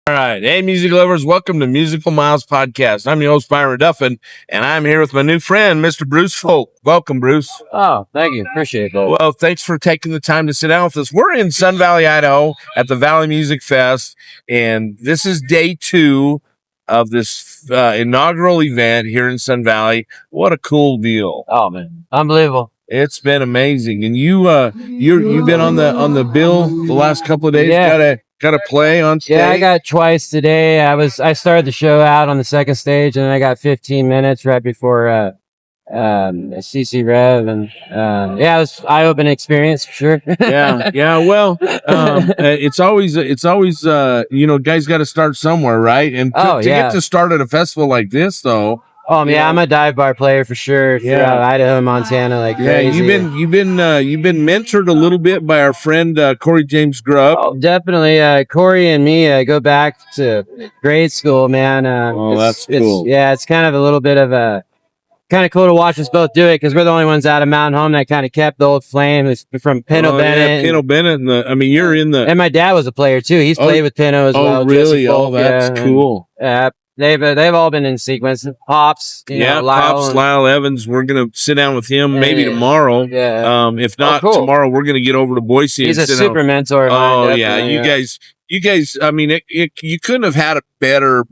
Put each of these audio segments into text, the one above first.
All right. Hey, music lovers. Welcome to Musical Miles Podcast. I'm your host, Byron Duffin, and I'm here with my new friend, Mr. Bruce Folk. Welcome, Bruce. Oh, thank you. Appreciate it. Well, thanks for taking the time to sit down with us. We're in Sun Valley, Idaho at the Valley Music Fest, and this is day 2 of this inaugural event here in Sun Valley. What a cool deal. Oh, man. Unbelievable. It's been amazing. And you've been on the bill the last couple of days. Yeah. Got to play on stage. Yeah, I got twice today. I started the show out on the second stage, and then I got 15 minutes right before CC Rev, and it was eye-opening experience for sure. yeah. Well, it's always guys got to start somewhere, right? And to get to start at a festival like this, though. Oh yeah, I'm a dive bar player for sure. Throughout Idaho and Montana, like crazy. You've been mentored a little bit by our friend Corey James Grubb. Oh, definitely. Corey and me go back to grade school, man. That's cool. It's kind of a little bit of a kind of cool to watch us both do it because we're the only ones out of Mountain Home that kind of kept the old flame. It's from Pinto Bennett. Pinto Bennett. You're in the. And my dad was a player too. He's played with Pinto as well. Oh, really? That's cool. They've all been in sequence. Pops, Lyle Evans. We're gonna sit down with him maybe tomorrow. Yeah. If not tomorrow, we're gonna get over to Boise. He's a super mentor. Oh yeah, you guys. I mean, you couldn't have had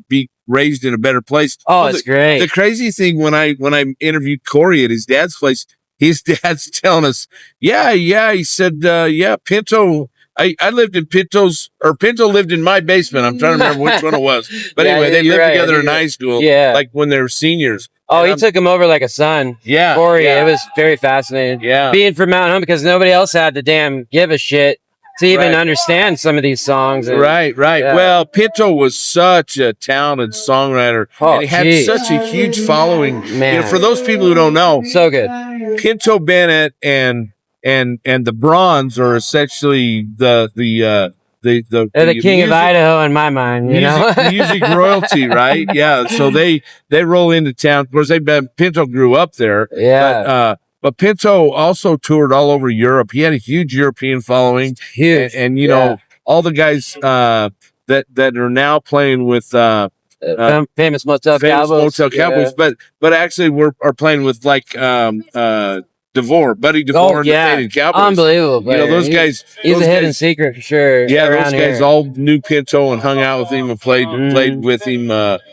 be raised in a better place. Oh, it's great. The crazy thing when I interviewed Corey at his dad's place, his dad's telling us, he said, Pinto. I lived in Pinto lived in my basement. I'm trying to remember which one it was. But anyway, they lived together in high school, like when they were seniors. Oh, he took him over like a son. Yeah. Corey, it was very fascinating. Yeah. Being from Mountain Home because nobody else had to damn give a shit to even understand some of these songs. Right. Yeah. Well, Pinto was such a talented songwriter. And he had such a huge following. Man. For those people who don't know. So good. Pinto Bennett and the Bronze are essentially the king of Idaho in my mind, music royalty, right? Yeah. So they roll into town. Of course, Pinto grew up there. Yeah. But Pinto also toured all over Europe. He had a huge European following. Huge. And all the guys that are now playing with famous Motel Cowboys. But actually are playing with like Buddy DeVore and the Faded Cowboys. Unbelievable. Those guys. He's a hidden secret for sure. Yeah, those guys all knew Pinto and hung out with him and played with him.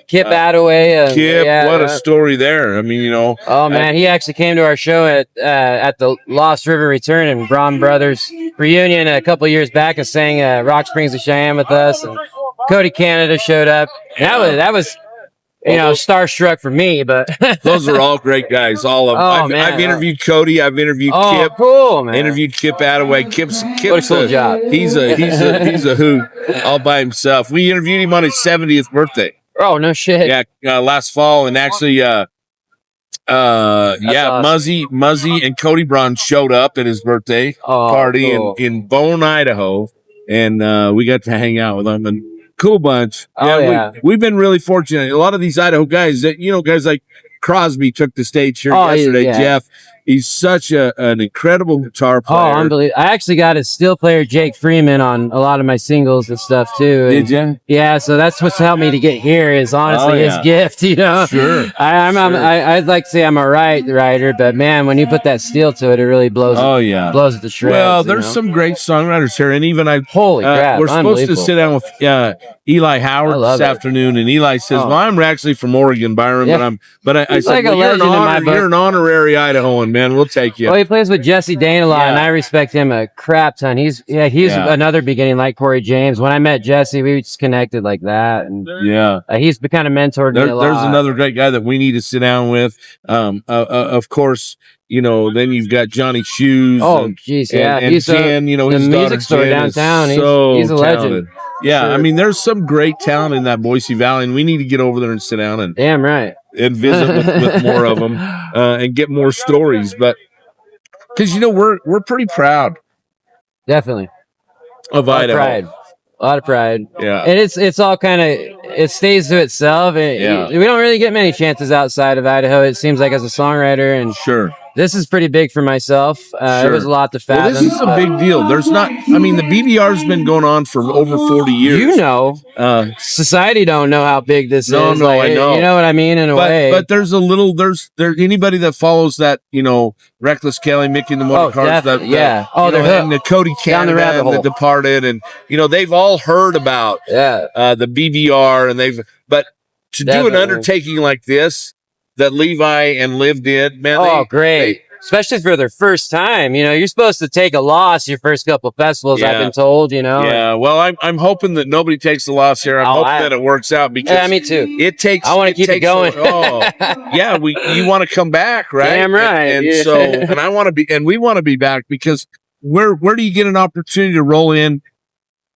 Kip Attaway. Kip, what a story there. Oh man, he actually came to our show at the Lost River Return and Braun Brothers reunion a couple years back and sang Rock Springs to Cheyenne with us. And Cody Canada showed up. That was. Starstruck for me, but those are all great guys. All of them. I've interviewed Cody. I've interviewed Kip. Cool, man. Interviewed Kip Attaway. Kip's what a cool job. He's a hoot all by himself. We interviewed him on his 70th birthday. Oh no shit. Yeah, last fall, and actually, awesome. Muzzy and Cody Braun showed up at his birthday party in Bone, Idaho, and we got to hang out with them and. Cool bunch. We've been really fortunate. A lot of these Idaho guys guys like Crosby took the stage here yesterday. Jeff, he's such an incredible guitar player. Oh, unbelievable. I actually got a steel player, Jake Freeman, on a lot of my singles and stuff too. Did you? Yeah, so that's what's helped me to get here is honestly his gift, Sure. I'd like to say I'm a writer, but man, when you put that steel to it, it really blows blows it to shreds. Well, there's some great songwriters here, and even holy crap, we're supposed to sit down with Eli Howard this afternoon, and Eli says, "Well, I'm actually from Oregon, Byron, but I said, like you're an honorary Idahoan, man. We'll take you." Well, he plays with Jesse Dane a lot, and I respect him a crap ton. He's another beginning like Corey James. When I met Jesse, we just connected like that, and he's kind of mentored me a lot. There's another great guy that we need to sit down with. Of course. Then you've got Johnny Shoes. Oh, jeez, and he's Jen, his the music store downtown. He's a legend. Yeah, sure. There's some great talent in that Boise Valley, and we need to get over there and sit down and damn right and visit with more of them and get more stories. But because we're pretty proud, definitely, of Idaho. A lot of pride. Yeah, and it's all kind of it stays to itself. We don't really get many chances outside of Idaho. It seems like as a songwriter, and sure. This is pretty big for myself. It was a lot to fathom. Well, this is a big deal. There's not, I mean, the BBR's been going on for over 40 years. You know, society don't know how big this is. No, like, I know. You know what I mean? In a way. But there's anybody that follows that, Reckless Kelly, Mickey and the Motor Cars. they're and the Cody Canada and the Departed. And, they've all heard about the BBR but to do an undertaking like this, that Levi and Liv did, man. Great. Especially for their first time. You're supposed to take a loss your first couple of festivals, I've been told, Yeah, well, I'm hoping that nobody takes the loss here. I'm hoping that it works out because me too. It takes. I want to keep it going. You want to come back, right? Damn right. And I want to be, and we want to be back because where do you get an opportunity to roll in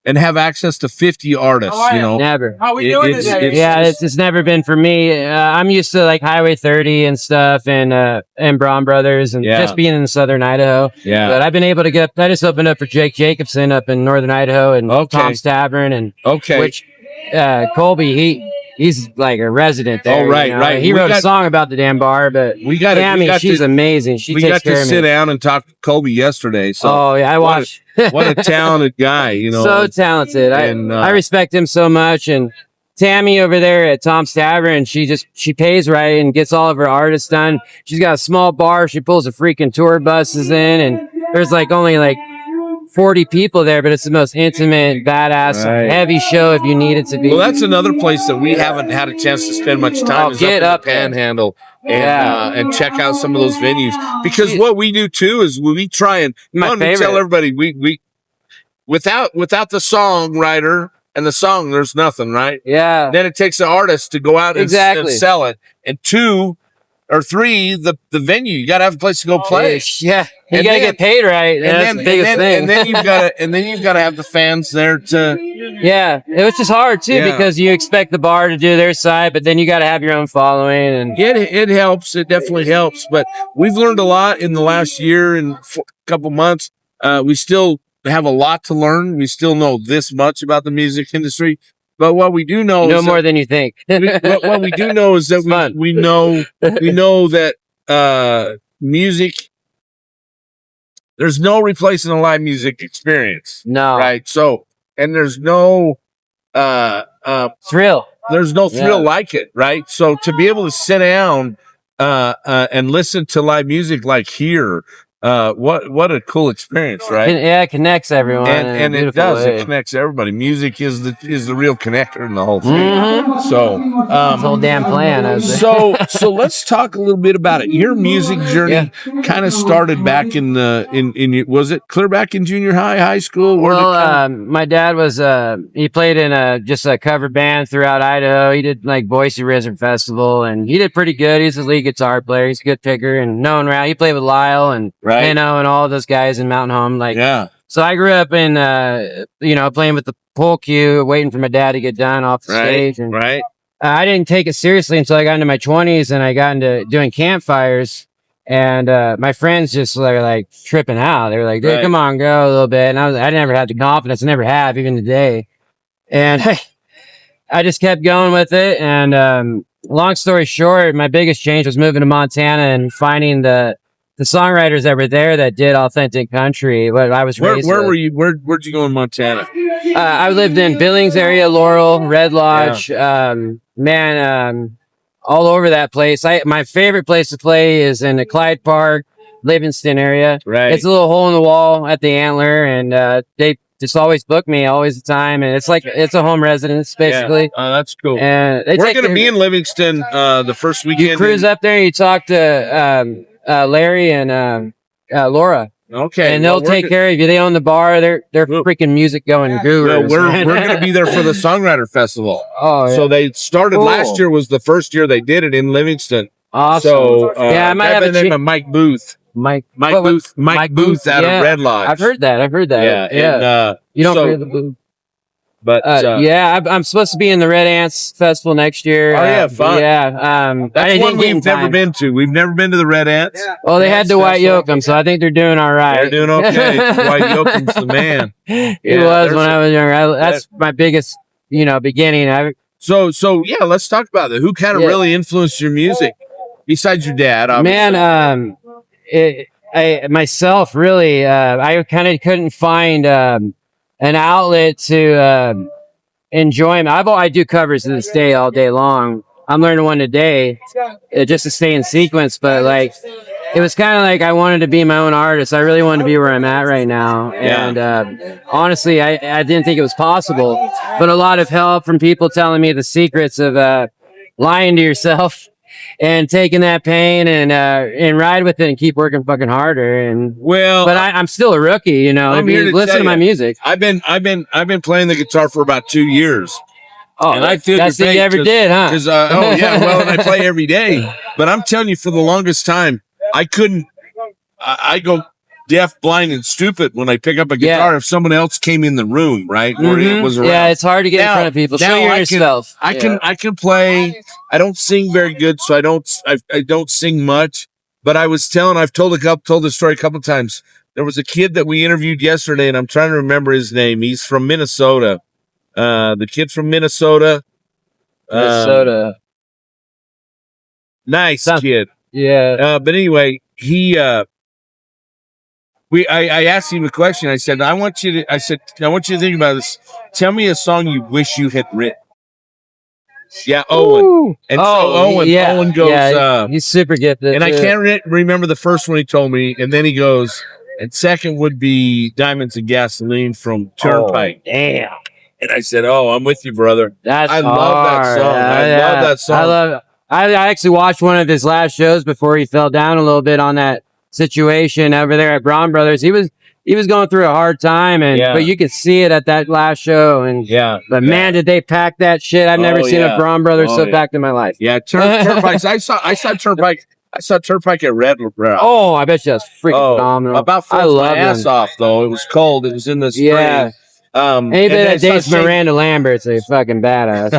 and have access to 50 artists, Never. How we doing today? It's never been for me. I'm used to like Highway 30 and stuff and Braun Brothers and just being in southern Idaho. Yeah. But I've been able to I just opened up for Jake Jacobson up in northern Idaho and Tom's Tavern and which Colby, he's like a resident there. Oh, right, right. He wrote a song about the damn bar, but Tammy, she's amazing. She takes care of me. We got to sit down and talk to Colby yesterday. So I watched. What a talented guy, So talented. I respect him so much. And Tammy over there at Tom's Tavern, she pays right and gets all of her artists done. She's got a small bar. She pulls the freaking tour buses in, and there's only 40 people there, but it's the most intimate, badass, heavy show if you need it to be. Well, that's another place that we haven't had a chance to spend much time. Get up in the Panhandle and check out some of those venues. Because what we do too is we try and tell everybody we without the songwriter and the song, there's nothing, right? Yeah. Then it takes the artist to go out and sell it, and 2 or 3, the venue. You got to have a place to go play. Yeah, you got to get paid right. That's the biggest thing. And then you've got to have the fans there to. Yeah, it was just hard too because you expect the bar to do their side, but then you got to have your own following. And it helps. It definitely helps. But we've learned a lot in the last year and couple months. We still have a lot to learn. We still know this much about the music industry. But what we do know is more than you think. what we do know is that we know that music, there's no replacing a live music experience. No. Right. So, and there's no thrill. There's no thrill like it, right? So to be able to sit down and listen to live music like here, what a cool experience, right? It connects everyone, and it does. It connects everybody. Music is the real connector in the whole thing. Mm-hmm. So this whole damn plan. So let's talk a little bit about it. Your music journey kind of started back in was it clear back in junior high school? My dad was he played in just a cover band throughout Idaho. He did like Boise River Festival, and he did pretty good. He's a lead guitar player. He's a good picker and known around. He played with Lyle and Pinto and all those guys in Mountain Home. So I grew up in playing with the pole cue, waiting for my dad to get done off the stage. And I didn't take it seriously until I got into my 20s and I got into doing campfires. And my friends just were like tripping out. They were like, dude, come on, go a little bit. And I never had the confidence. I never have, even today. And I just kept going with it. And long story short, my biggest change was moving to Montana and finding the songwriters that were there that did authentic country. What I was raised where were you? Where'd you go in Montana? I lived in Billings area, Laurel, Red Lodge, all over that place. My favorite place to play is in the Clyde Park, Livingston area. Right. It's a little hole in the wall at the Antler, and they just always book me always the time, and it's a home residence basically. Oh, that's cool. And we're going to be in Livingston the first weekend. You cruise up there, you talk to Larry and Laura. Okay, and they'll take care of you. They own the bar. They're freaking music going gurus. We're going to be there for the Songwriter Festival. Oh, yeah. So they started last year was the first year they did it in Livingston. Awesome. So I might have the name of Mike Booth. Mike Booth out of Red Lodge. I've heard that. Yeah. And, you don't forget the Booth. But I'm supposed to be in the Red Ants Festival next year. Oh yeah, fun. Yeah, that's one we've never been to. We've never been to the Red Ants. Yeah. Well, they had to White Yoakum, so I think they're doing all right. They're doing okay. White Yoakum's the man. He was when I was younger. That's my biggest, beginning. So let's talk about that. Who kind of really influenced your music besides your dad? Obviously. Man, I myself really, I kind of couldn't find an outlet to enjoy them. I do covers to this day, all day long. I'm learning one a day just to stay in sequence, but like it was kind of like I wanted to be my own artist. I really wanted to be where I'm at right now. And honestly, I didn't think it was possible, but a lot of help from people telling me the secrets of lying to yourself and taking that pain and ride with it and keep working fucking harder. And but I'm still a rookie, you know. I'm here to listen to my music. I've been playing the guitar for about 2 years. Oh, and I feel that's what you ever did, huh? Because and I play every day. But I'm telling you, for the longest time, I couldn't. I go deaf, blind, and stupid when I pick up a guitar. If someone else came in the room, right, or it was around. Yeah, it's hard to get in front of people. Show yourself. I can play. I don't sing very good, so I don't sing much. But I've told the story a couple times. There was a kid that we interviewed yesterday, and I'm trying to remember his name. He's from Minnesota. The kid from Minnesota. Nice kid. Yeah. But anyway, I asked him a question. I said, I want you to think about this. Tell me a song you wish you had written. Yeah, Owen. Ooh. And Owen goes, he's super gifted. And I can't remember the first one he told me. And then he goes, and second would be Diamonds and Gasoline from Turnpike. Oh, damn. And I said, I'm with you, brother. I love that song. I love that song. I love it. I actually watched one of his last shows before he fell down a little bit on that situation over there at Braun Brothers. He was going through a hard time, but you could see it at that last show. And but man, did they pack that shit! I've never seen a Braun Brothers so packed in my life. Yeah, Turnpike. I saw Turnpike. I saw Turnpike at Red Rock. Oh, I bet you that's freaking phenomenal. About froze my ass off though. It was cold. It was in the spring. Yeah. Anybody that dates Miranda Lambert's a fucking badass.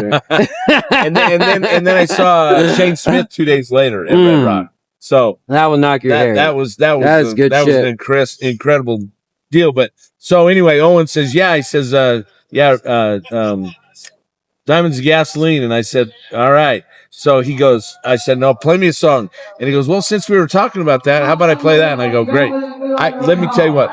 and then I saw Shane Smith 2 days later at Red Rock. So that will knock your hair. That was good shit. That was an incredible deal. But so anyway, Owen says, he says, Diamonds and Gasoline, and I said, all right. So he goes, I said, no, play me a song. And he goes, well, since we were talking about that, how about I play that? And I go, great. Let me tell you what.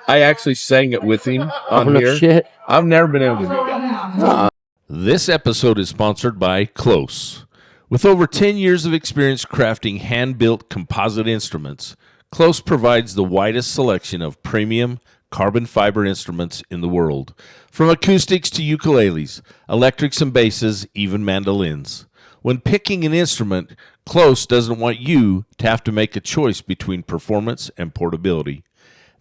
I actually sang it with him on here. Shit. I've never been able to do that. This episode is sponsored by Close. With over 10 years of experience crafting hand-built composite instruments, Close provides the widest selection of premium carbon fiber instruments in the world. From acoustics to ukuleles, electrics and basses, even mandolins. When picking an instrument, Close doesn't want you to have to make a choice between performance and portability.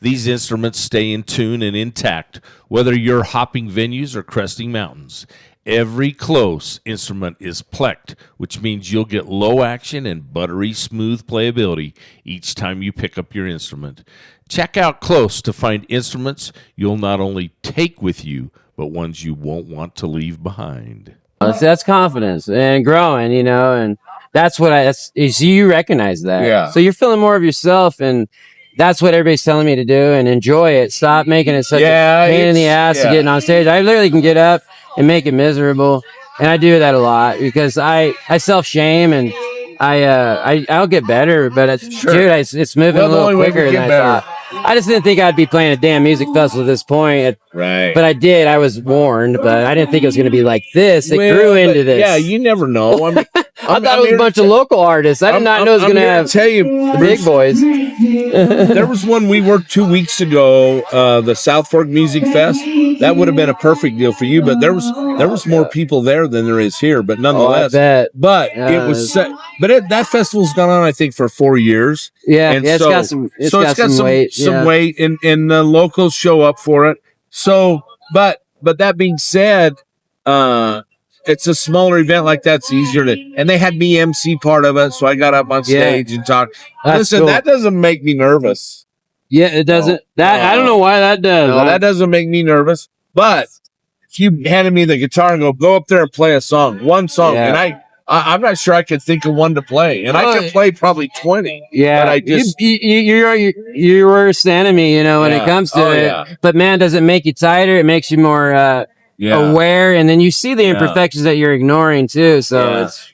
These instruments stay in tune and intact, whether you're hopping venues or cresting mountains. Every Close instrument is plecked, which means you'll get low action and buttery smooth playability each time you pick up your instrument. Check out Close to find instruments you'll not only take with you, but ones you won't want to leave behind. That's confidence and growing, and that's what you recognize that. Yeah. So you're feeling more of yourself, and that's what everybody's telling me to do, and enjoy it. Stop making it such a pain in the ass to getting on stage. I literally can get up and make it miserable, and I do that a lot because I self-shame, and I'll get better, but it's moving a little quicker than I thought. I just didn't think I'd be playing a damn music festival at this point. Right. But I did. I was warned, but I didn't think it was going to be like this. It grew into this. Yeah, you never know. I thought it was a bunch of local artists. I did not know it was going to have the big boys. There was one we worked 2 weeks ago, the South Fork Music Fest. That would have been a perfect deal for you, but there was more people there than there is here. But nonetheless, it was. That festival's gone on, I think, for 4 years. Yeah, and it's got some weight. Some weight, and locals show up for it. So, but that being said, it's a smaller event like that's easier to, and they had me MC part of it, so I got up on stage and talked. Listen, that doesn't make me nervous. Yeah, it doesn't. I don't know why that does. No, that doesn't make me nervous. But if you handed me the guitar and go up there and play one song, and I'm not sure I could think of one to play, and I could play probably 20. Yeah, but I just you're your worst enemy, when it comes to it. Yeah. But man, does it make you tighter? It makes you more aware, and then you see the imperfections that you're ignoring too. So it's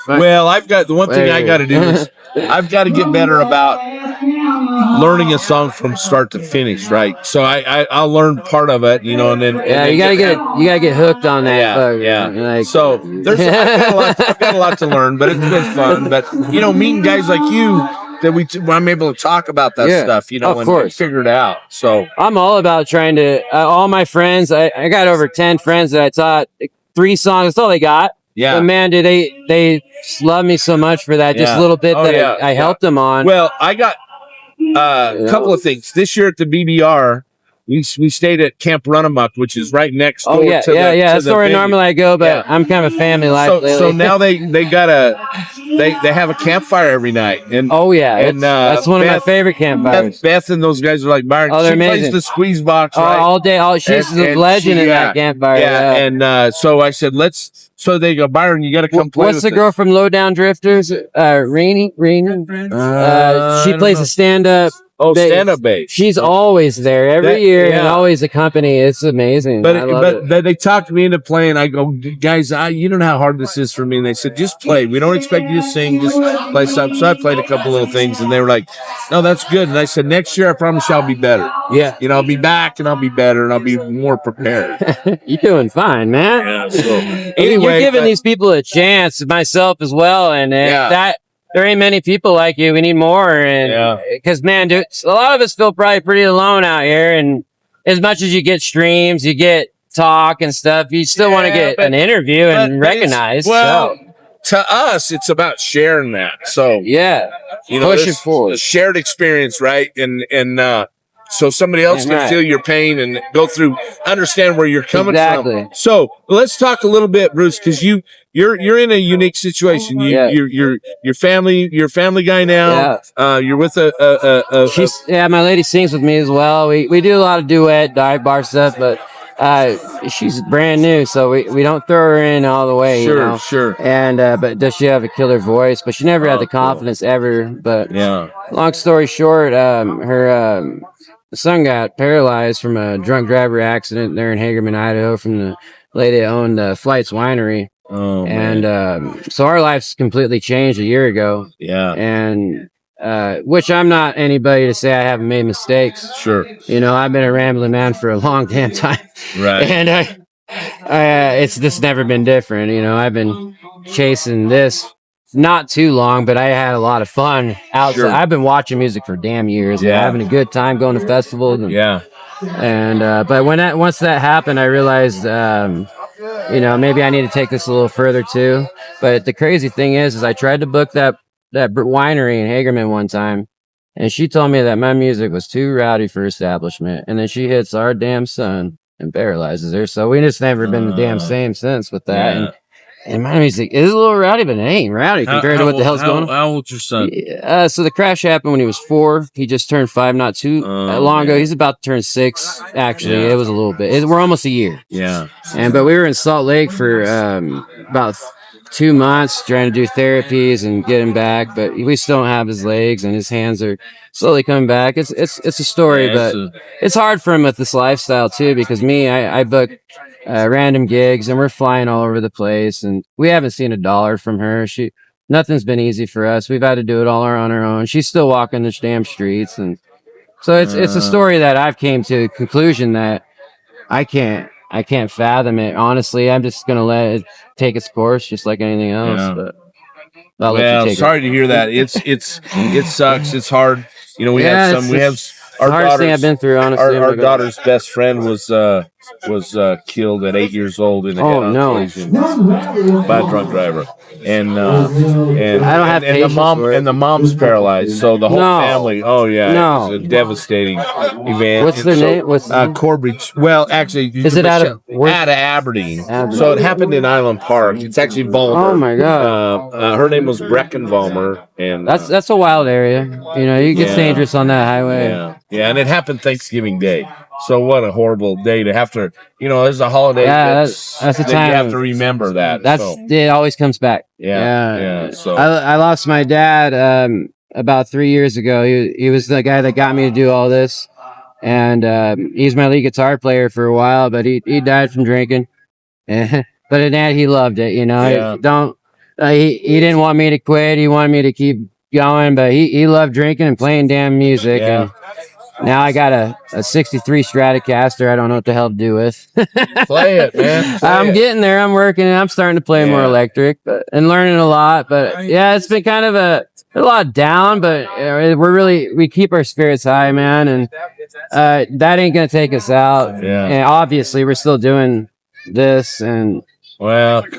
well, I've got the one thing I got to do is I've got to get better about learning a song from start to finish, right? So I'll learn part of it, and then you gotta get hooked on that. Like, so I've got a lot to learn, but it's been fun. But meeting guys like you that I'm able to talk about that stuff, and figure it out. So I'm all about trying to all my friends. I got over 10 friends that I taught 3 songs. That's all they got. Yeah. But man, they love me so much for that. Just a little bit I helped them on. Well, I got a couple of things this year at the BBR. We stayed at Camp Runamuck, which is right next door. That's where normally I go, but I'm kind of a family life lately. So now they got they have a campfire every night, and that's one of my favorite campfires. Beth and those guys are like Byron. She plays the squeeze box all day. She's a legend in that campfire. And so I said, So they go, Byron, you got to come play. What's the girl from Low Down Drifters? Rainy. She plays a stand-up. Stand-up bass. She's always there every year and always a company. It's amazing. But they talked me into playing. I go, guys, you don't know how hard this is for me. And they said, just play. We don't expect you to sing. Just play something. So I played a couple little things, and they were like, no, that's good. And I said, next year, I promise you I'll be better. Yeah. I'll be back, and I'll be better, and I'll be more prepared. You're doing fine, man. Yeah, so anyway, you're giving these people a chance, myself as well, and that. There ain't many people like you. We need more. And because, man, dude, a lot of us feel probably pretty alone out here. And as much as you get streams, you get talk and stuff, you still want to get an interview and recognized. Well, to us, it's about sharing that. So, pushing forward. A shared experience, right? And so somebody else can feel your pain and go through, understand where you're coming from. So let's talk a little bit, Bruce, because you're in a unique situation. You're family guy now. You're with my lady sings with me as well. We do a lot of duet, dive bar stuff, but she's brand new, so we don't throw her in all the way. Sure. And but does she have a killer voice? But she never had the confidence ever. But long story short, her son got paralyzed from a drunk driver accident there in Hagerman, Idaho, from the lady that owned Flight's Winery. So our life's completely changed a year ago. And which I'm not anybody to say I haven't made mistakes. Sure. I've been a rambling man for a long damn time. Right. And it's just never been different. I've been chasing this not too long, but I had a lot of fun outside. Sure. I've been watching music for damn years and having a good time going to festivals. And but once that happened, I realized maybe I need to take this a little further too. But the crazy thing is I tried to book that winery in Hagerman one time, and she told me that my music was too rowdy for establishment, and then she hits our damn son and paralyzes her. So we just never been the damn same since with that. And my music is a little rowdy, but it ain't rowdy compared to what the hell's going on. How old's your son? So the crash happened when he was 4. He just turned 5 not too long ago. He's about to turn 6. Actually, it was a little bit. We're almost a year. Yeah. But we were in Salt Lake for about 2 months trying to do therapies and get him back, but we still don't have his legs, and his hands are slowly coming back. It's a story, but it's hard for him with this lifestyle too, because I book random gigs, and we're flying all over the place, and we haven't seen a dollar from her. Nothing's been easy for us. We've had to do it all on our own. She's still walking the damn streets, and so it's a story that I've came to a conclusion that I can't fathom it. Honestly, I'm just gonna let it take its course, just like anything else. But sorry to hear that. It sucks. It's hard. We have our hardest thing I've been through. Honestly, our daughter's best friend was killed at 8 years old in a head-on collision by a drunk driver, and I don't have and the mom's paralyzed, so the whole family. It's a devastating event. What's their name? What's Corbridge? Well, actually, is it out of Aberdeen? So it happened in Island Park. It's actually Vollmer. Oh my god! Her name was Brecken Vollmer, and that's a wild area. You get dangerous on that highway. Yeah, and it happened Thanksgiving Day. So what a horrible day to have to, there's a holiday. That's the time you have to remember that. It always comes back. Yeah. So I lost my dad about 3 years ago. He was the guy that got me to do all this, and he's my lead guitar player for a while, but he died from drinking. But in that, he loved it. You know, he didn't want me to quit. He wanted me to keep going, but he loved drinking and playing damn music. And now I got a 63 Stratocaster. I don't know what the hell to do with. Play it, man. I'm getting there. I'm working. I'm starting to play more electric, and learning a lot. But yeah, it's been kind of a lot down, but we keep our spirits high, man. And that ain't gonna take us out. Yeah. And obviously, we're still doing this and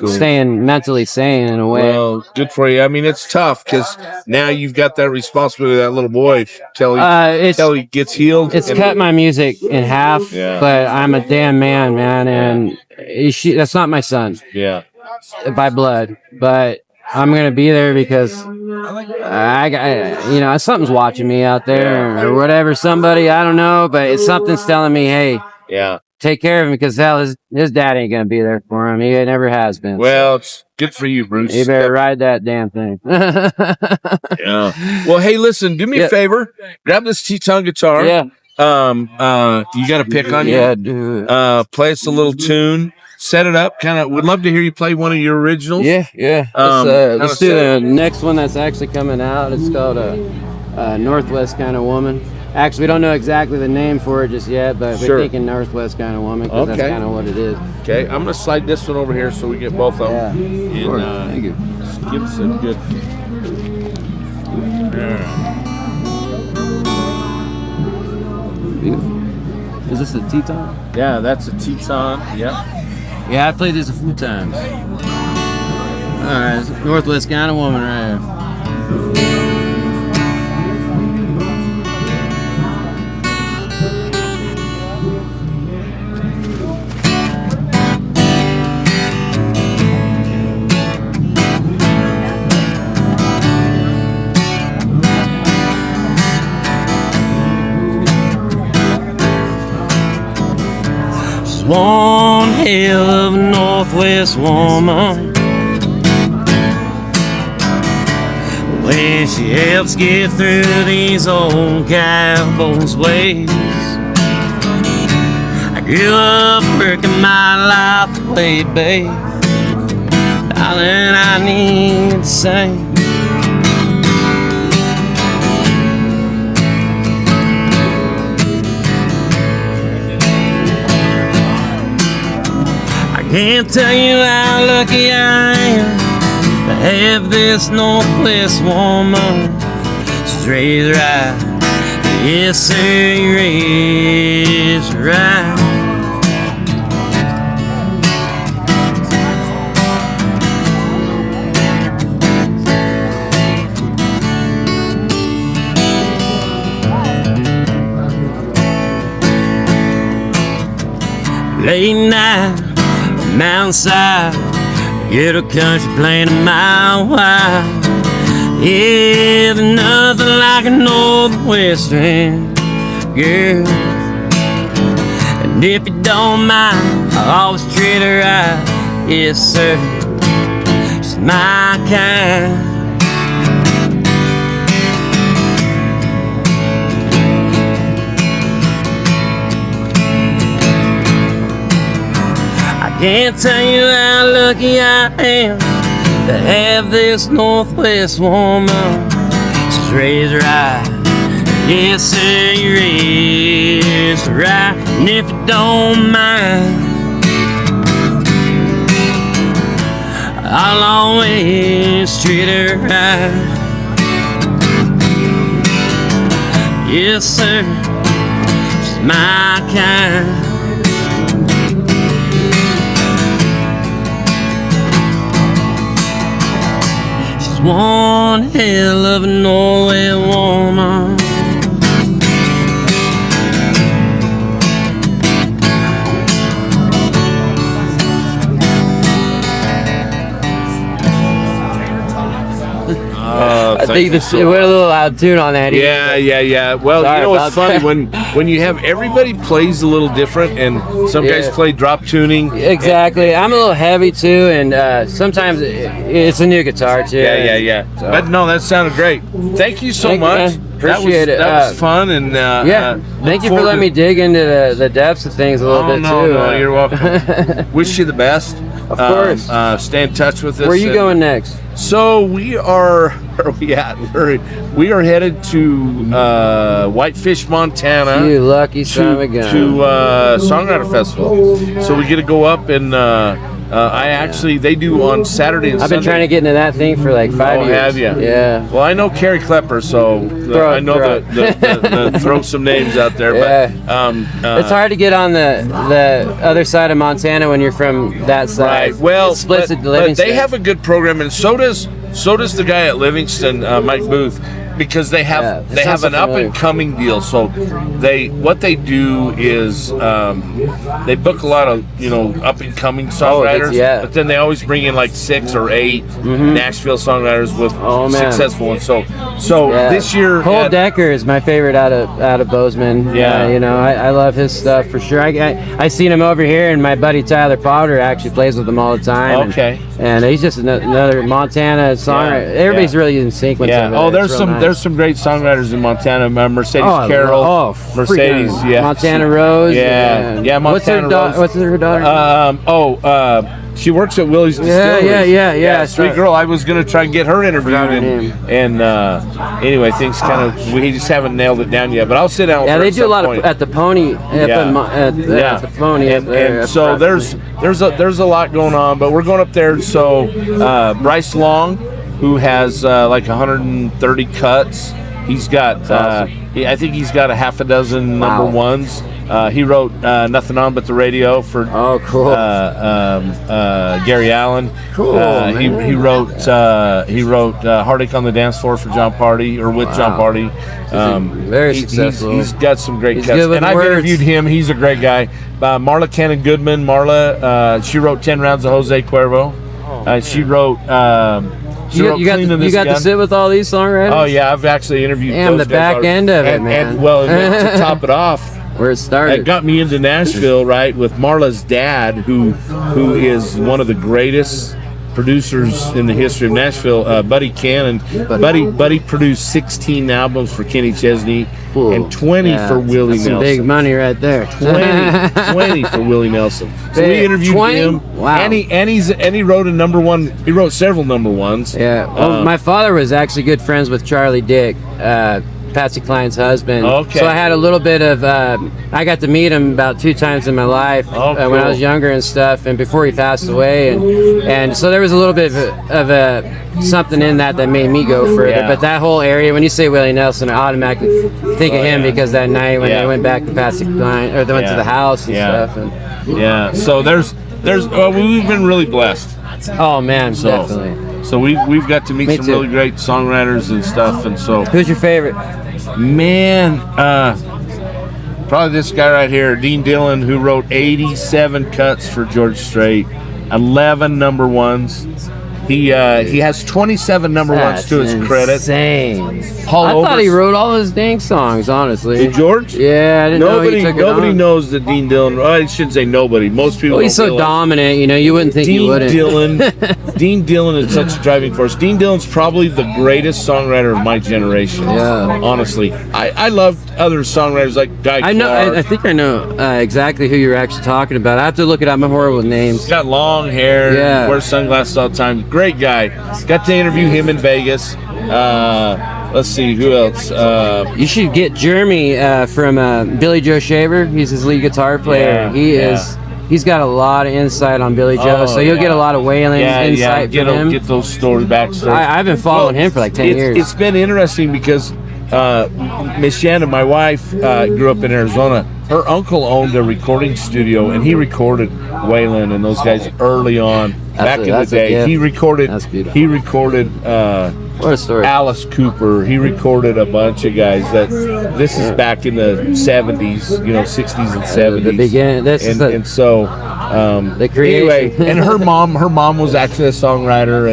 staying mentally sane in a way. Well, good for you. I mean, it's tough because now you've got that responsibility of that little boy till he gets healed. It's cut my music in half, but I'm a damn man, and that's not my son. Yeah. By blood, but I'm gonna be there because I got, something's watching me out there or whatever. Somebody, I don't know, but it's something's telling me, hey, take care of him, because hell, his dad ain't gonna be there for him. He never has been. Well, it's good for you, Bruce. You better ride that damn thing. Yeah. Well, hey, listen, do me a favor. Grab this Teton guitar. Yeah. You got a pick on you? Yeah, dude. Play us a little tune. Set it up. Would love to hear you play one of your originals. Yeah. Let's do the next one that's actually coming out. It's called Northwest Kind of Woman. Actually, we don't know exactly the name for it just yet, but we're thinking Northwest Kind of Woman, because that's kind of what it is. Okay, I'm going to slide this one over here so we get both of them. Yeah, sure. Thank you. Give us a good... Is this a Teton? Yeah, that's a Teton. Yep. Yeah, I played this a few times. All right, it's Northwest Kind of Woman right here. One hell of a Northwest woman, when she helps get through these old cowboys' ways. I grew up working my life away, babe. Darling, I need the same. Can't tell you how lucky I am to have this Northwest woman. She's raised right, yes sir, you raised right. Late night, mountainside, ghetto country playing a mile wide. Yeah, there's nothing like a Northwestern girl. And if you don't mind, I'll always treat her right. Yes, sir, she's my kind. Can't tell you how lucky I am to have this Northwest woman. She's raised right, yes sir, you raised right. And if you don't mind, I'll always treat her right. Yes sir, she's my kind. One hell of a Norway woman. I think thank it went a little out of tune on that. Yeah. Well, Sorry you know what's about funny when you have everybody plays a little different, and some guys play drop tuning. Exactly. I'm a little heavy too, and sometimes it's a new guitar too. Yeah. So. But no, that sounded great. Thank you so much. Appreciate it. That was fun, and thank you for letting me dig into the depths of things a little bit too. No, you're welcome. Wish you the best. Of course. Stay in touch with us. Where are you going next? So we are. Where are we at? We are headed to Whitefish, Montana. You lucky son of a gun. To Songwriter Festival. So we get to go up and. They do on Saturday and I've Sunday. been trying to get into that thing for like 5 years. Have you? Yeah. Well, I know Carrie Klepper, so I know the throw some names out there. But it's hard to get on the other side of Montana when you're from that side. Right. Well, but they have a good program, and so does the guy at Livingston, Mike Booth. Because they have an up and coming deal, so what they do is they book a lot of up and coming songwriters, but then they always bring in like 6 or 8 Nashville songwriters with successful ones. So this year, Cole Decker is my favorite out of Bozeman. Yeah, I love his stuff for sure. I seen him over here, and my buddy Tyler Potter actually plays with him all the time. Okay, and he's just another Montana songwriter. Everybody's really in sync with him. Oh, there's some great songwriters in Montana. Mercedes Carroll, Mercedes, Montana Rose, Montana Rose. What's her daughter? She works at Willie's Distillery. Yeah. Sweet girl. I was gonna try and get her interviewed, and anyway, things we just haven't nailed it down yet. But I'll sit down with her. Yeah, they do a lot at the Pony. At the Pony. And so there's a lot going on, but we're going up there. So Bryce Long, who has like 130 cuts. He's got, I think he's got a half a dozen number ones. He wrote Nothing On But the Radio for Gary Allen. Cool. He wrote Heartache on the Dance Floor for John Party, or with John Party. Very successful. He's got some great cuts. And I've interviewed him. He's a great guy. Marla Cannon Goodman. Marla, she wrote 10 Rounds of Jose Cuervo. She wrote... You got to sit with all these songwriters? Oh yeah, I've actually interviewed. And the back end of it, man. And to top it off, where it started, it got me into Nashville, right, with Marla's dad, who is one of the greatest producers in the history of Nashville, Buddy Cannon. Buddy produced 16 albums for Kenny Chesney and 20 for Willie Nelson. Some big money right there. 20 for Willie Nelson. So we interviewed him. Wow. And he wrote a number one. He wrote several number ones. Yeah. Well, my father was actually good friends with Charlie Dick, Patsy Cline's husband. Okay. So I had a little bit of, I got to meet him about 2 times in my life cool. When I was younger and stuff, and before he passed away, and so there was a little bit of something in that made me go further. Yeah. But that whole area, when you say Willie Nelson, I automatically think of him because that night when they went back to Patsy Cline, or they went to the house and stuff. And, so we've been really blessed. Oh man, definitely. So we've got to meet some really great songwriters and stuff, and so. Who's your favorite? Man, probably this guy right here, Dean Dillon, who wrote 87 cuts for George Strait, 11 number ones. He has 27 number ones to his credit. Insane. I thought he wrote all his dang songs, honestly. Did George? Yeah, I didn't know he took Nobody knows that Dean Dillon. Well, I shouldn't say nobody. Most people. Well, he's so dominant, you wouldn't think he wouldn't. Dean Dillon is such a driving force. Dean Dillon's probably the greatest songwriter of my generation. Yeah. Honestly, I loved other songwriters like Guy Clark. I think I know exactly who you're actually talking about. I have to look it up. I'm horrible with names. He's got long hair. Yeah. Wears sunglasses all the time. Great guy. Got to interview him in Vegas. Let's see, who else? You should get Jeremy from Billy Joe Shaver. He's his lead guitar player. He's got a lot of insight on Billy Joe, so you'll get a lot of wailing insight from him. Get those stories back. I've been following him for like 10 years. It's been interesting because Miss Shannon, my wife, grew up in Arizona. Her uncle owned a recording studio, and he recorded Waylon and those guys early on. Back in the day, he recorded. What a story. Alice Cooper. He recorded a bunch of guys. This is back in the 70s, 60s and 70s. The beginning. The creation. Anyway, and her mom was actually a songwriter,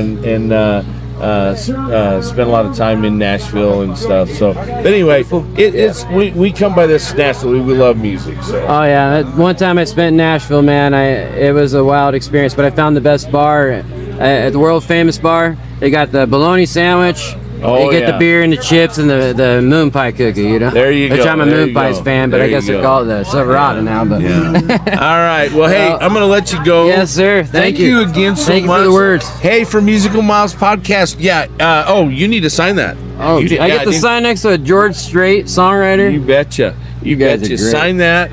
spent a lot of time in Nashville and stuff. So, but anyway, we come by this naturally. We love music. So. Oh yeah, one time I spent in Nashville, man. It was a wild experience. But I found the best bar at the world famous bar. They got the bologna sandwich. Oh, you get the beer and the chips and the moon pie cookie, you know. There you go. Which I'm a moon pies fan, but I guess they call it the Silverado now. But all right. Well, hey, I'm gonna let you go. Yes, sir. Thank you again so Thank you much for the words. Hey, for Musical Miles Podcast. Yeah. You need to sign that. Oh, I get the sign next to a George Strait songwriter. You betcha. You guys betcha. are great. Sign that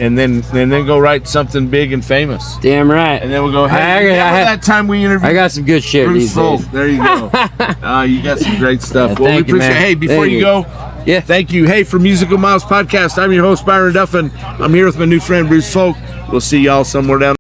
and then go write something big and famous. Damn right. And then we'll go. Hey, remember that time we interviewed? I got some good shit Bruce these Folk. days. There you go. You got some great stuff. Yeah, Well, we thank you, appreciate. man. Hey, before Thank you you. go. Yeah. Thank you. Hey, for Musical Miles Podcast, I'm your host Byron Duffin. I'm here with my new friend Bruce Folk. We'll see y'all somewhere down.